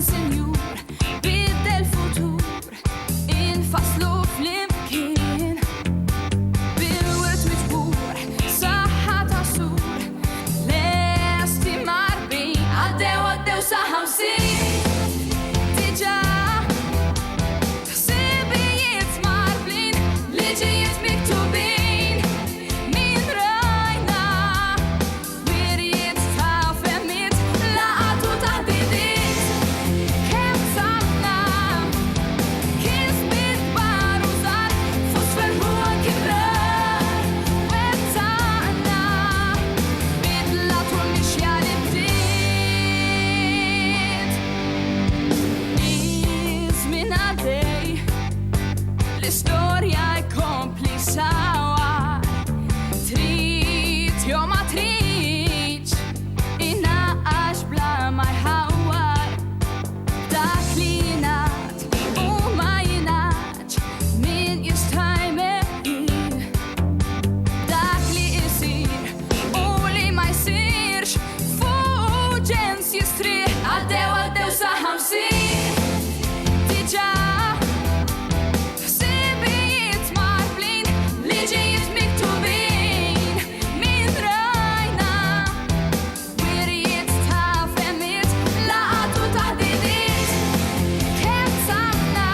senjur bil-futur infaslu flimkien bil-wirt miġbur saħħa ta' sur lesti marbin għaddew sa' 50 diġà ħsibijiet marbin liġijiet miktubin min rajna wirjiet ta' fehmiet laqatu taħdidiet kemm salna kisbiet kbar u żgħar fosfer u anki brar wettaqna bidla tul mixja li bdiet iż-żmien għaddej l-istorja jkompli sawar trid jew ma tridx ingħaqax bla ma jħawwar dak li ngħad u ma jingħadx min jista' jmegħin dak li jsir u li ma jsirx fuq ġens jistrieħ għaddew sa' 50 diġà ħsibijiet marbin liġijiet miktubin min rajna wirjiet ta' fehmiet laqatu taħdidiet kemm samna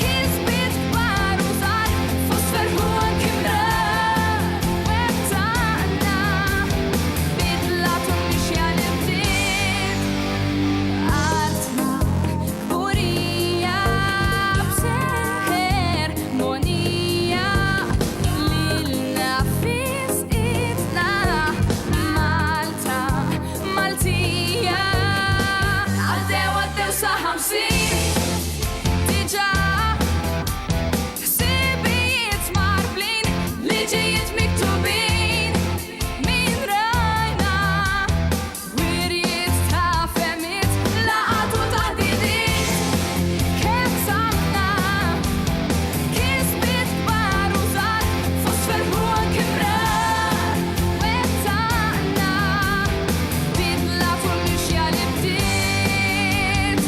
kisbiet kbar u żgħar fosfer u anki brar wettaqna bidla tul mixja li bdiet għartna kburija b'seħħer monija lilna fisqitna Malta Maltija għaddew sa' 50 diġà ħsibijiet marbin liġijiet miktubin min rajna wirjiet ta' fehmiet laqatu taħdidiet kemm samna kisbiet kbar u żgħar fosfer u anki brar wettaqna bidla tul mixja li bdiet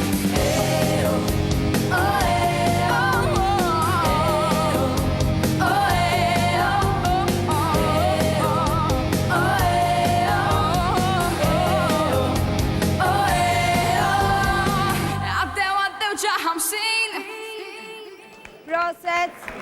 għaddew ġa 50 Proset!